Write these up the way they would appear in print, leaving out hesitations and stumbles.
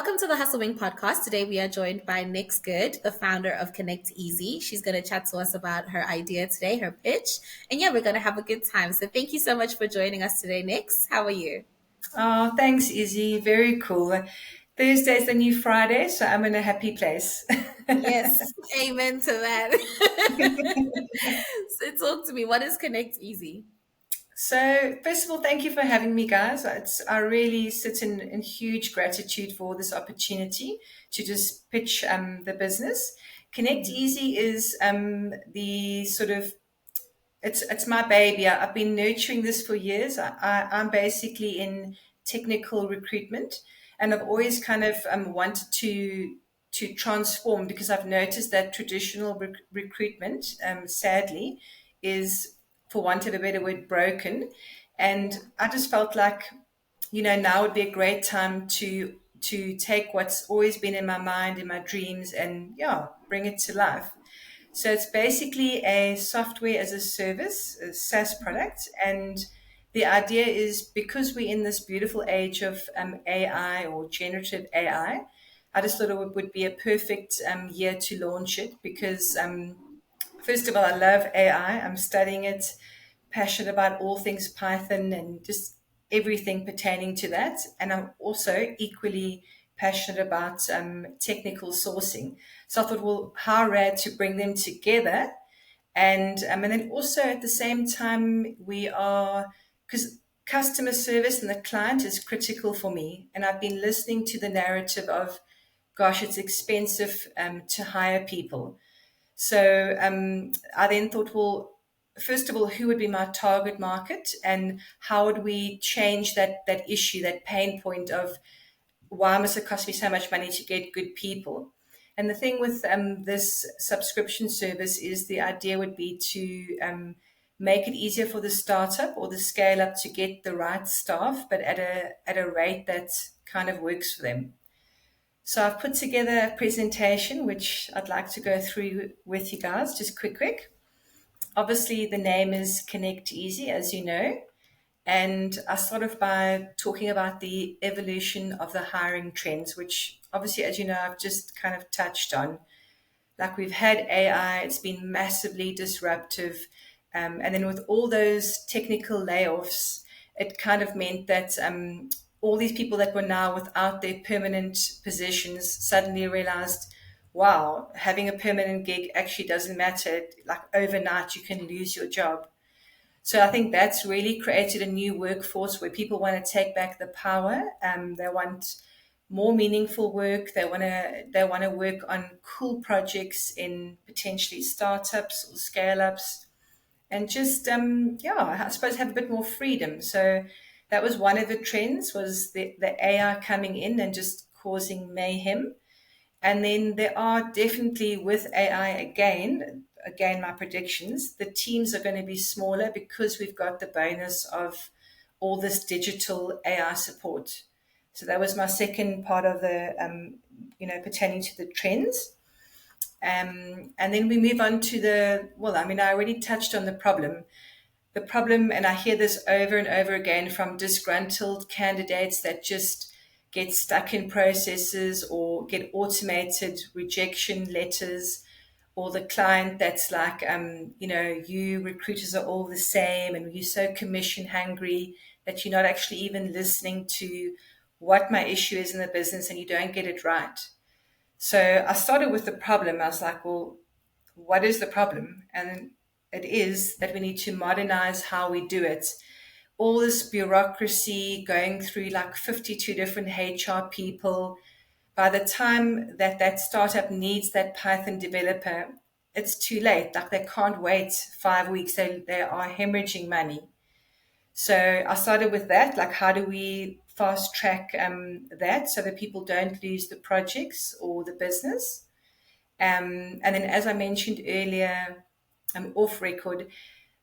welcome to the Hustle Wing podcast. Today we are joined by Nix Good, the founder of ConnectEzy. She's going to chat to us about her idea today, her pitch. And yeah, we're going to have a good time. So thank you so much for joining us today, Nix. How are you? Oh, thanks, Izzy. Very cool. Thursday's the new Friday, so I'm in a happy place. Yes, amen to that. So talk to me. What is ConnectEzy? So, first of all, thank you for having me, guys. I really sit in huge gratitude for this opportunity to just pitch the business. Connect Mhm. Easy is the sort of it's my baby. I've been nurturing this for years. I'm basically in technical recruitment, and I've always kind of wanted to transform because I've noticed that traditional recruitment, sadly, is, for want of a better word, broken. And I just felt like, now would be a great time to take what's always been in my mind, in my dreams, and yeah, bring it to life. So it's basically a software as a service, a SaaS product. And the idea is, because we're in this beautiful age of AI, or generative AI, I just thought it would be a perfect year to launch it because, first of all, I love AI. I'm studying it, passionate about all things Python and just everything pertaining to that. And I'm also equally passionate about technical sourcing. So I thought, well, how rad to bring them together. And then also at the same time, because customer service and the client is critical for me. And I've been listening to the narrative of, gosh, it's expensive to hire people. So I then thought, well, first of all, who would be my target market, and how would we change that issue, that pain point of why must it cost me so much money to get good people? And the thing with this subscription service is, the idea would be to make it easier for the startup or the scale up to get the right staff, but at a rate that kind of works for them. So I've put together a presentation which I'd like to go through with you guys, just quick. Obviously, the name is Connect Easy, as you know. And I started by talking about the evolution of the hiring trends, which obviously, as you know, I've just kind of touched on. Like, we've had AI, it's been massively disruptive. And then with all those technical layoffs, it kind of meant that all these people that were now without their permanent positions suddenly realized, wow, having a permanent gig actually doesn't matter. Like, overnight, you can lose your job. So I think that's really created a new workforce where people want to take back the power. They want more meaningful work. They want to work on cool projects in potentially startups or scale ups, and just yeah, I suppose have a bit more freedom. So that was one of the trends, was the AI coming in and just causing mayhem. And then there are definitely, with AI again, my predictions, the teams are going to be smaller because we've got the bonus of all this digital AI support. So that was my second part of the, pertaining to the trends. And then we move on to I already touched on the problem. The problem, and I hear this over and over again from disgruntled candidates that just get stuck in processes or get automated rejection letters, or the client that's like, you recruiters are all the same and you're so commission hungry that you're not actually even listening to what my issue is in the business, and you don't get it right. So I started with the problem. I was like, well, what is the problem? And it is that we need to modernize how we do it. All this bureaucracy, going through like 52 different HR people. By the time that startup needs that Python developer, it's too late. Like, they can't wait 5 weeks. They are hemorrhaging money. So I started with that. Like, how do we fast track that so that people don't lose the projects or the business? And then, as I mentioned earlier, off record,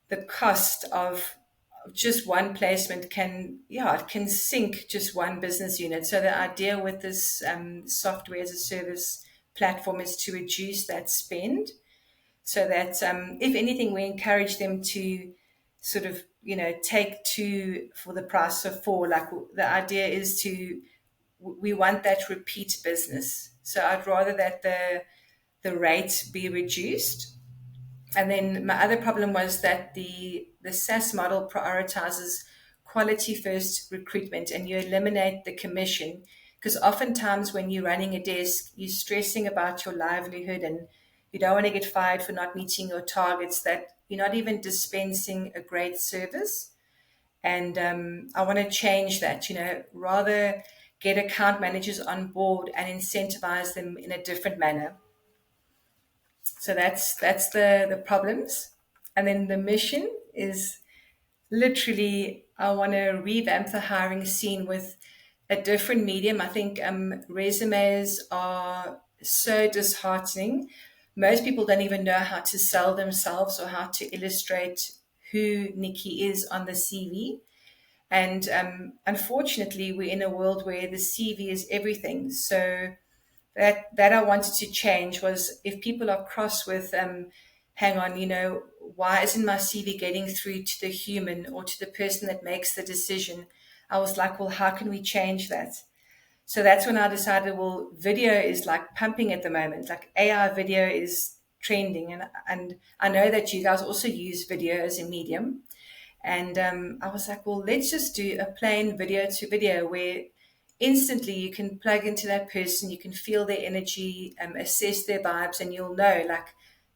the cost of just one placement it can sink just one business unit. So the idea with this software as a service platform is to reduce that spend, so that if anything, we encourage them to sort of, take two for the price of four. Like, the idea is to we want that repeat business. So I'd rather that the rate be reduced. And then my other problem was that the SaaS model prioritizes quality first recruitment, and you eliminate the commission, because oftentimes when you're running a desk, you're stressing about your livelihood, and you don't want to get fired for not meeting your targets, that you're not even dispensing a great service. And I want to change that, rather get account managers on board and incentivize them in a different manner. So that's the problems. And then the mission is literally, I want to revamp the hiring scene with a different medium. I think resumes are so disheartening. Most people don't even know how to sell themselves or how to illustrate who Nikki is on the CV. And unfortunately, we're in a world where the CV is everything. So that I wanted to change was, if people are cross with, hang on, why isn't my CV getting through to the human or to the person that makes the decision? I was like, well, how can we change that? So that's when I decided, well, video is like pumping at the moment. Like AI video is trending, and I know that you guys also use video as a medium. And I was like, well, let's just do a plain video to video where instantly you can plug into that person, you can feel their energy, assess their vibes, and you'll know, like,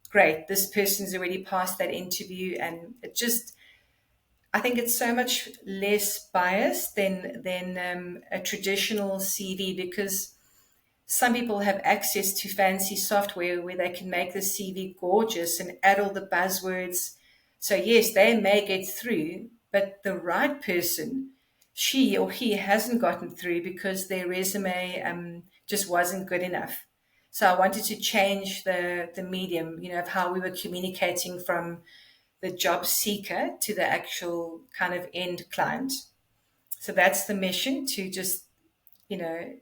great, this person's already passed that interview. And it just, I think it's so much less biased than a traditional CV, because some people have access to fancy software where they can make the CV gorgeous and add all the buzzwords. So, yes, they may get through, but the right person, she or he hasn't gotten through because their resume just wasn't good enough. So, I wanted to change the medium, of how we were communicating from the job seeker to the actual kind of end client. So, that's the mission, to just,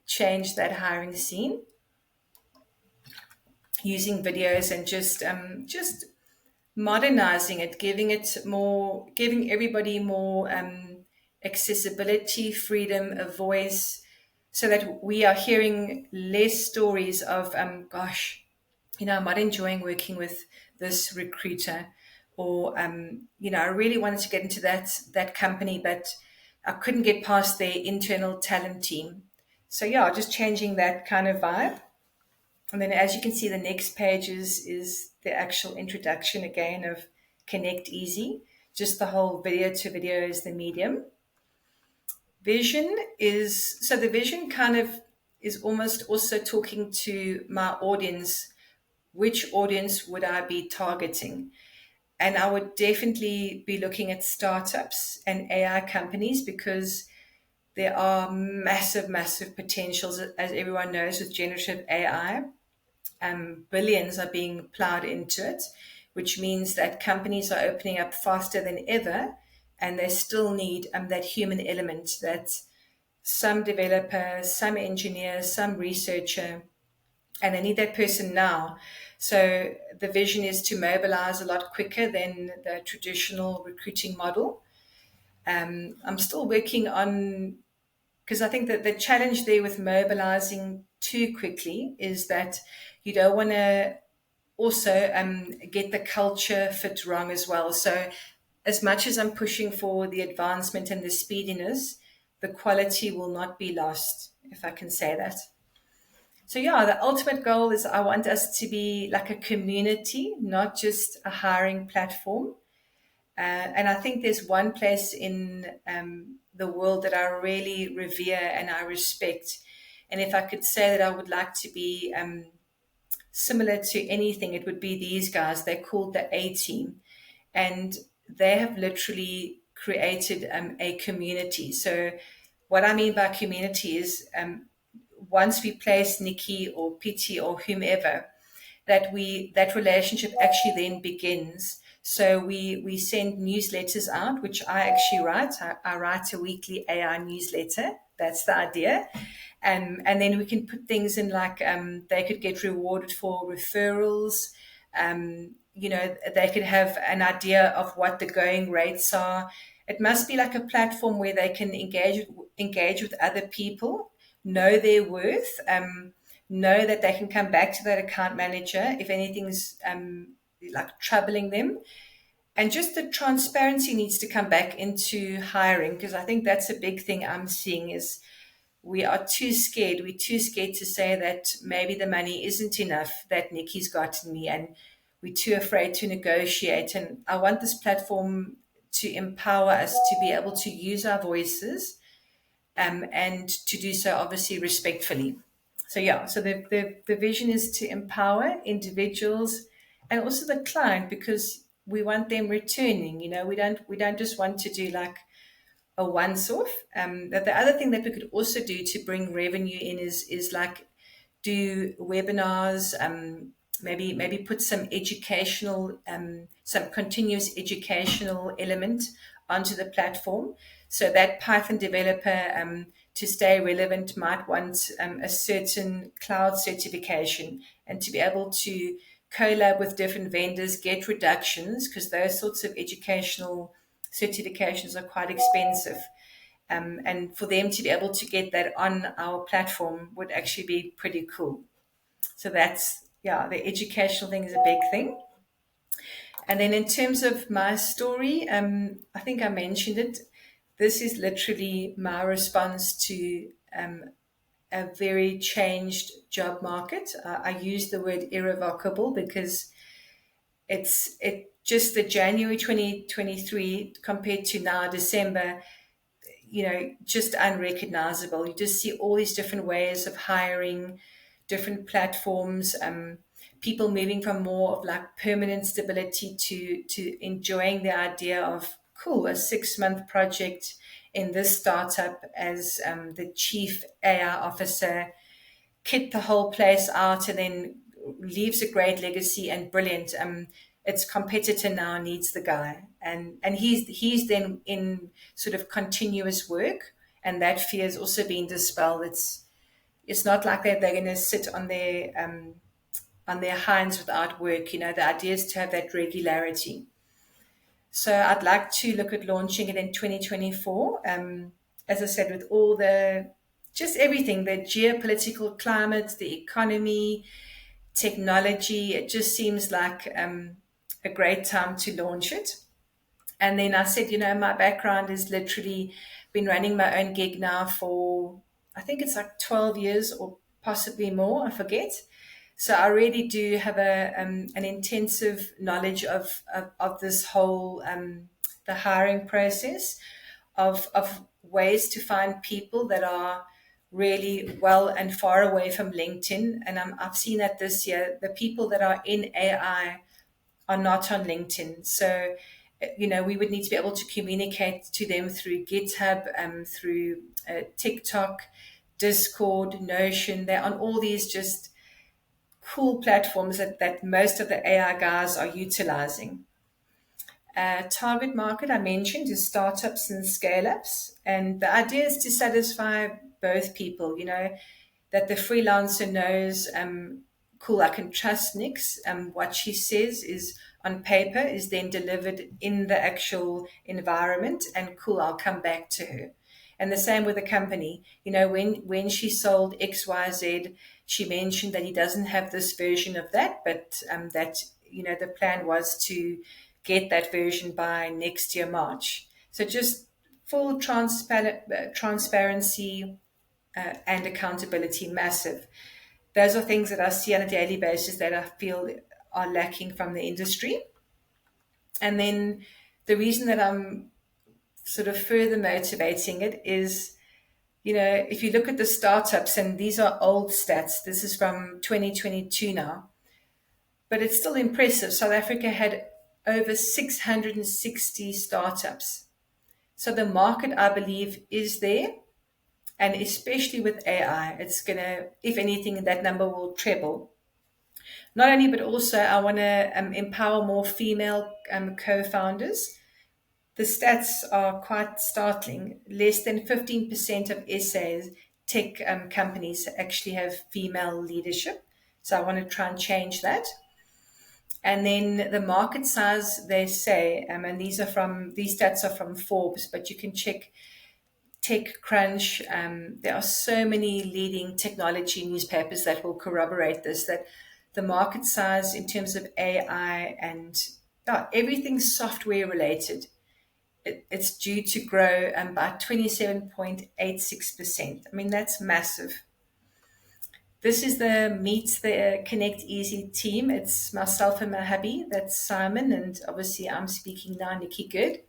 change that hiring scene using videos, and just modernizing it, giving everybody more accessibility, freedom, a voice, so that we are hearing less stories of, gosh, I'm not enjoying working with this recruiter, or I really wanted to get into that company, but I couldn't get past their internal talent team. So yeah, just changing that kind of vibe. And then, as you can see, the next page is the actual introduction again of ConnectEzy. Just the whole video to video is the medium. Vision is, so the vision kind of is almost also talking to my audience. Which audience would I be targeting? And I would definitely be looking at startups and AI companies, because there are massive, massive potentials, as everyone knows, with generative AI. Billions are being plowed into it, which means that companies are opening up faster than ever, and they still need that human element, that some developer, some engineer, some researcher, and they need that person now. So the vision is to mobilize a lot quicker than the traditional recruiting model. I'm still working on, because I think that the challenge there with mobilizing too quickly is that you don't want to also get the culture fit wrong as well. So, as much as I'm pushing for the advancement and the speediness, the quality will not be lost, if I can say that. So, yeah, the ultimate goal is, I want us to be like a community, not just a hiring platform. And I think there's one place in the world that I really revere and I respect. And if I could say that I would like to be similar to anything, it would be these guys. They're called the A Team. And they have literally created a community. So, what I mean by community is, once we place Nikki or Pity or whomever, that relationship actually then begins. So we send newsletters out, which I actually write. I write a weekly AI newsletter. That's the idea. And then we can put things in, like they could get rewarded for referrals. They could have an idea of what the going rates are. It must be like a platform where they can engage with other people, know their worth, know that they can come back to that account manager if anything's like troubling them. And just the transparency needs to come back into hiring, because I think that's a big thing I'm seeing is we are too scared. We're too scared to say that maybe the money isn't enough that Nikki's gotten me, and we're too afraid to negotiate. And I want this platform to empower us to be able to use our voices, and to do so obviously respectfully. So yeah, so the vision is to empower individuals and also the client, because we want them returning. We don't just want to do like a once off. But the other thing that we could also do to bring revenue in is like do webinars, maybe put some educational, some continuous educational element onto the platform, so that Python developer, to stay relevant, might want a certain cloud certification, and to be able to collab with different vendors, get reductions, because those sorts of educational certifications are quite expensive. And for them to be able to get that on our platform would actually be pretty cool. So that's, yeah, the educational thing is a big thing. And then in terms of my story, I think I mentioned it. This is literally my response to a very changed job market. I use the word irrevocable because it just the January 2023 compared to now December, just unrecognizable. You just see all these different ways of hiring, different platforms, people moving from more of like permanent stability to enjoying the idea of cool, a 6 month project in this startup as the chief AI officer, kit the whole place out, and then leaves a great legacy and brilliant. Its competitor now needs the guy, and he's then in sort of continuous work, and that fear is also being dispelled. It's not like they're going to sit on their hinds without work. The idea is to have that regularity. So I'd like to look at launching it in 2024. As I said, with all the just everything, the geopolitical climate, the economy, technology, it just seems like a great time to launch it. And then I said, my background is literally been running my own gig now for, I think it's like 12 years or possibly more, I forget. So I really do have an intensive knowledge of this whole, the hiring process, of ways to find people that are really well and far away from LinkedIn. And I've seen that this year, the people that are in AI are not on LinkedIn. So, we would need to be able to communicate to them through GitHub, through TikTok, Discord, Notion. They're on all these just cool platforms that most of the AI guys are utilizing. Target market I mentioned is startups and scale ups. And the idea is to satisfy both people, that the freelancer knows, cool, I can trust Nix. What she says is on paper is then delivered in the actual environment, and cool, I'll come back to her. And the same with the company. When she sold XYZ, she mentioned that he doesn't have this version of that, but that, the plan was to get that version by next year, March. So just full transparency and accountability, massive. Those are things that I see on a daily basis that I feel are lacking from the industry. And then the reason that I'm sort of further motivating it is, if you look at the startups, and these are old stats, this is from 2022 now, but it's still impressive. South Africa had over 660 startups. So the market, I believe, is there. And especially with AI, it's going to, if anything, that number will treble. Not only, but also I want to empower more female co-founders. The stats are quite startling. Less than 15% of SAs tech companies actually have female leadership. So I want to try and change that. And then the market size, they say, and these stats are from Forbes, but you can check TechCrunch. There are so many leading technology newspapers that will corroborate this, that the market size in terms of AI and everything software related, it's due to grow by 27.86%. I mean, that's massive. This is the Meets the Connect Easy team. It's myself and my hubby. That's Simon, and obviously I'm speaking now, Nix Good.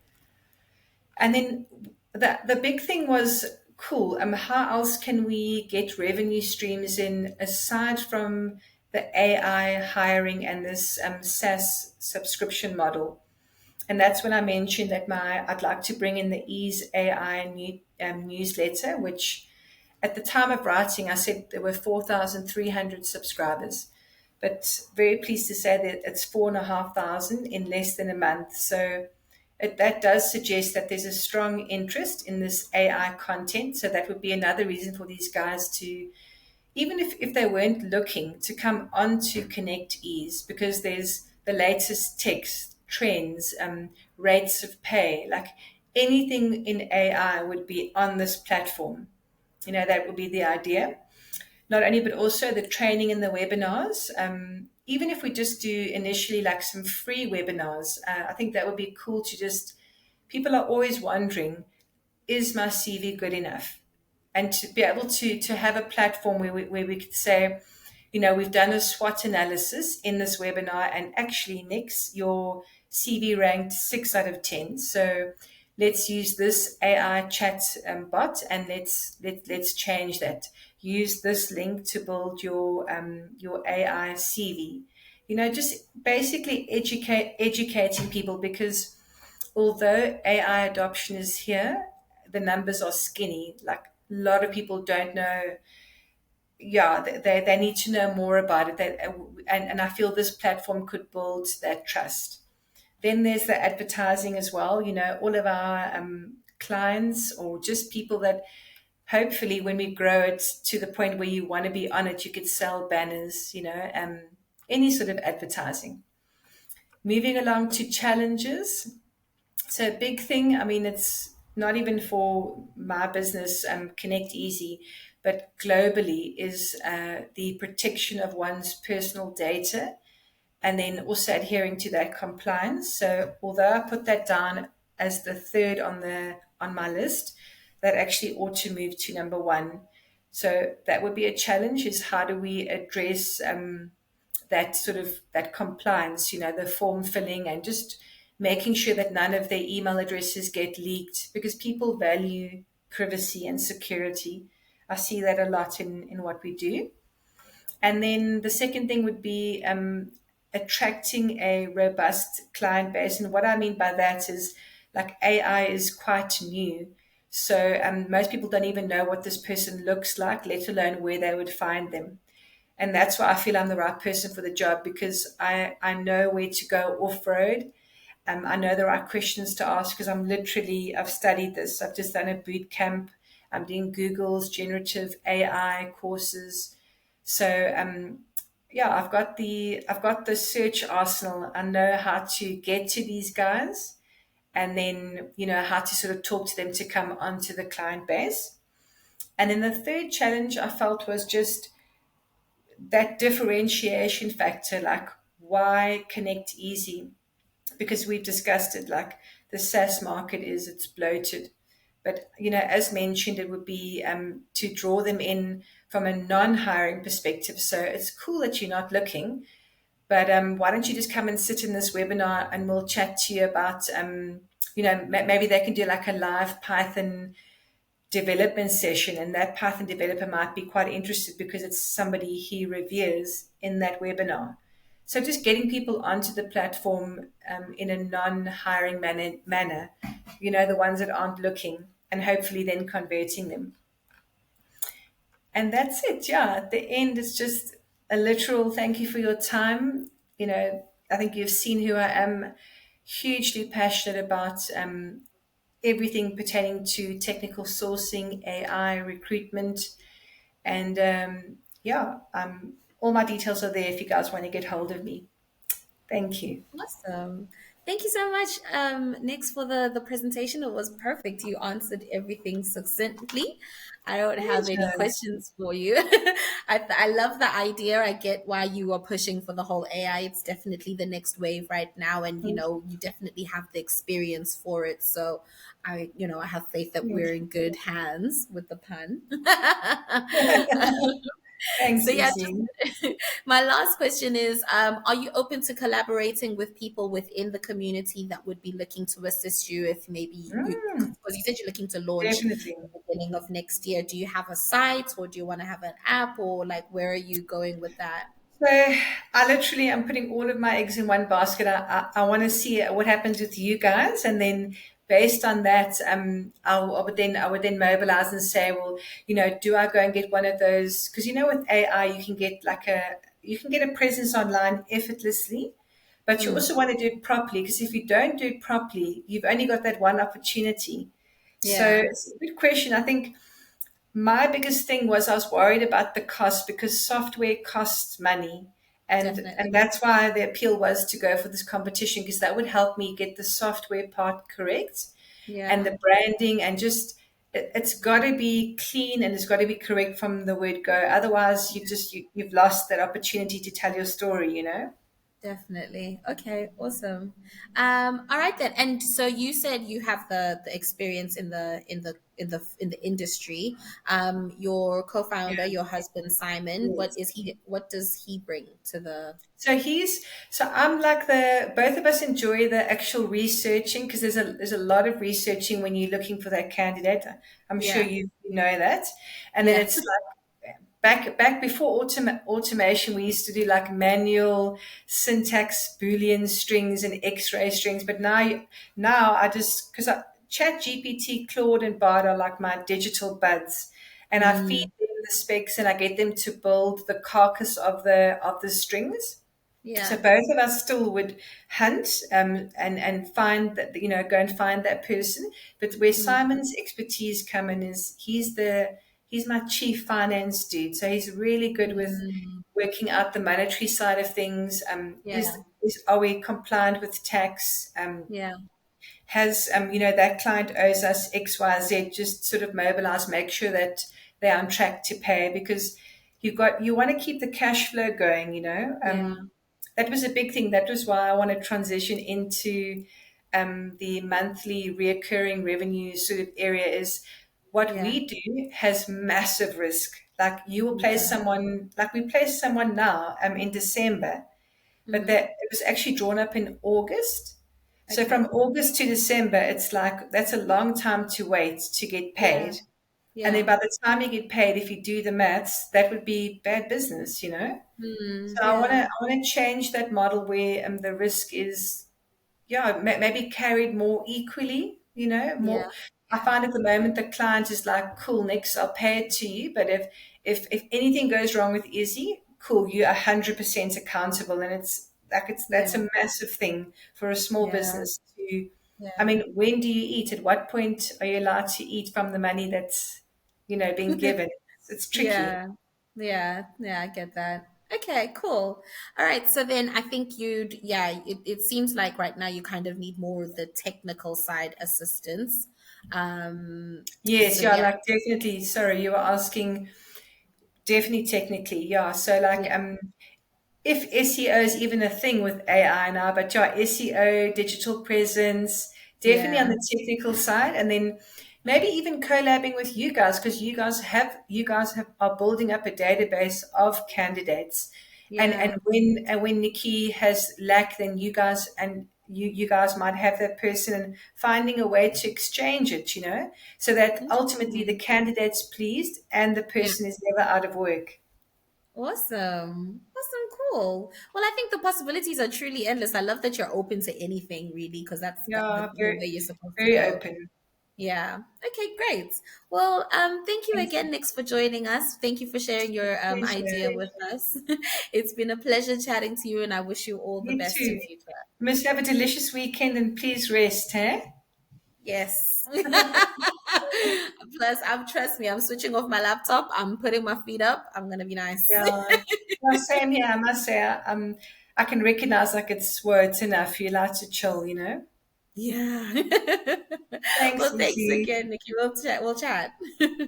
And then the big thing was cool. How else can we get revenue streams in aside from the AI hiring and this SaaS subscription model? And that's when I mentioned that I'd like to bring in the Ease AI newsletter, which at the time of writing, I said there were 4,300 subscribers, but very pleased to say that it's 4,500 in less than a month. So that does suggest that there's a strong interest in this AI content. So that would be another reason for these guys to, even if they weren't looking, to come onto ConnectEase, because there's the latest text trends, rates of pay, like anything in AI would be on this platform. That would be the idea. Not only, but also the training and the webinars. Even if we just do initially like some free webinars, I think that would be cool to just, people are always wondering, is my CV good enough? And to be able to have a platform where we could say, we've done a SWOT analysis in this webinar, and actually, Nix, your CV ranked 6 out of 10. So let's use this AI chat bot, and let's change that. Use this link to build your AI CV. Just basically educating people, because although AI adoption is here, the numbers are skinny. Like a lot of people don't know. Yeah, they need to know more about it. And I feel this platform could build that trust. Then there's the advertising as well. All of our clients, or just people that hopefully when we grow it to the point where you want to be on it, you could sell banners, any sort of advertising. Moving along to challenges. So a big thing, I mean, it's not even for my business, ConnectEzy, but globally, is the protection of one's personal data, and then also adhering to that compliance. So although I put that down as the third on my list, that actually ought to move to number one. So that would be a challenge: is how do we address that sort of that compliance, the form filling, and just making sure that none of their email addresses get leaked, because people value privacy and security. I see that a lot in what we do. And then the second thing would be attracting a robust client base. And what I mean by that is, like, AI is quite new. So most people don't even know what this person looks like, let alone where they would find them. And that's why I feel I'm the right person for the job, because I know where to go off road. I know the right questions to ask, because I've studied this. I've just done a boot camp. I'm doing Google's generative AI courses. So yeah, I've got the search arsenal. I know how to get to these guys, and then how to sort of talk to them to come onto the client base. And then the third challenge I felt was just that differentiation factor, like, why ConnectEzy? Because we've discussed it, like, the SaaS market it's bloated. But as mentioned, it would be to draw them in from a non-hiring perspective. So it's cool that you're not looking, but why don't you just come and sit in this webinar, and we'll chat to you about maybe they can do like a live Python development session, and that Python developer might be quite interested because it's somebody he reveres in that webinar. So just getting people onto the platform in a non-hiring manner, the ones that aren't looking, and hopefully then converting them. And that's it. Yeah, at the end, it's just a literal thank you for your time. I think you've seen who I am. Hugely passionate about everything pertaining to technical sourcing, AI, recruitment, and yeah, all my details are there if you guys want to get hold of me. Thank you. Awesome. Thank you so much, Nix, for the presentation. It was perfect. You answered everything succinctly. I don't have any Pleasure. questions for you. I love the idea. I get why you are pushing for the whole AI. It's definitely the next wave right now, and you definitely have the experience for it. So, I have faith that we're in good hands with the pun. Thanks, So yeah, Izzy. my last question is, are you open to collaborating with people within the community that would be looking to assist you if maybe Mm, because you said you're looking to launch definitely. the beginning of next year. Do you have a site or do you want to have an app or like where are you going with that? So I literally am putting all of my eggs in one basket. I want to see what happens with you guys, and then based on that, I would then mobilize and say, well, do I go and get one of those? Because with AI, you can get a presence online effortlessly, but you Mm, also want to do it properly. Because if you don't do it properly, you've only got that one opportunity. So yeah, it's a good question. I think my biggest thing was I was worried about the cost because software costs money. And definitely. that's why the appeal was to go for this competition because that would help me get the software part correct and Yeah. the branding and just it's got to be clean and it's got to be correct from the word go. Otherwise, you've lost that opportunity to tell your story. Definitely. Okay, awesome. All right then. And so you said you have the experience in the industry. Your co-founder, Yeah. your husband Simon, Yes. what does he bring to the So I'm like both of us enjoy the actual researching because there's a lot of researching when you're looking for that candidate. I'm sure Yeah. you know that. And then Yeah. it's like back before automation, we used to do like manual syntax, Boolean strings and X-ray strings. But now I just because Chat GPT, Claude, and Bard are like my digital buds, and I feed Mm, them the specs and I get them to build the carcass of the strings. So yeah. both of us still would hunt and find that go and find that person. But where Mm, Simon's expertise come in is he's my chief finance dude. So he's really good with mm, working out the monetary side of things. yeah. Are we compliant with tax? Yeah. Has that client owes us XYZ, just sort of mobilize, make sure that they're on track to pay because you want to keep the cash flow going. Yeah. That was a big thing. That was why I want to transition into the monthly reoccurring revenue sort of area is what Yeah. we do has massive risk. Like you will place Yeah. someone, like we place someone now in December, but Mm, that it was actually drawn up in August. So okay. from August to December, it's like that's a long time to wait to get Yeah. paid. And then Yeah. by the time you get paid, if you do the maths, that would be bad business. Mm, So I want to yeah. I want to change that model where the risk is yeah, maybe carried more equally, Yeah. more. I find at the moment the client is like, cool, Nix, I'll pay it to you. But if anything goes wrong with Izzy, cool, you're 100% accountable. And it's like, that's Yeah. a massive thing for a small Yeah. business to, I Yeah. mean, when do you eat? At what point are you allowed to eat from the money that's being given? It's tricky. Yeah, yeah, I get that. Okay, cool. All right, so then I think it seems like right now you kind of need more of the technical side assistance. Um, Yes, so yeah, yeah, like definitely. Sorry, you were asking definitely technically, yeah. So like yeah, if SEO is even a thing with AI now, but yeah, SEO, digital presence, definitely on yeah, the technical side, and then maybe even collabing with you guys because you guys are building up a database of candidates, and yeah, when Nikki has lack, then you guys might have that person and finding a way to exchange it, so that ultimately the interesting. candidate's pleased and the Yeah, person is never out of work. awesome, awesome, cool. Well, I think the possibilities are truly endless. I love that you're open to anything, really, because that's Yeah, the very way you're supposed to very go. open. Yeah. Okay, great. Well, thank you Thank again, you. Nix, for joining us. Thank you for sharing your idea Pleasure. with us. It's been a pleasure chatting to you, and I wish you all the You best in too. future. Must have a delicious weekend and please rest, hey? Yes. Plus, trust me, I'm switching off my laptop. I'm putting my feet up. I'm gonna be nice. Yeah. Well, same here. I must say, I can recognize like it's enough. You're allowed to chill, you know? Yeah. Thanks, Well, thanks Izzy. again, Nikki. We'll chat. We'll chat. Yeah.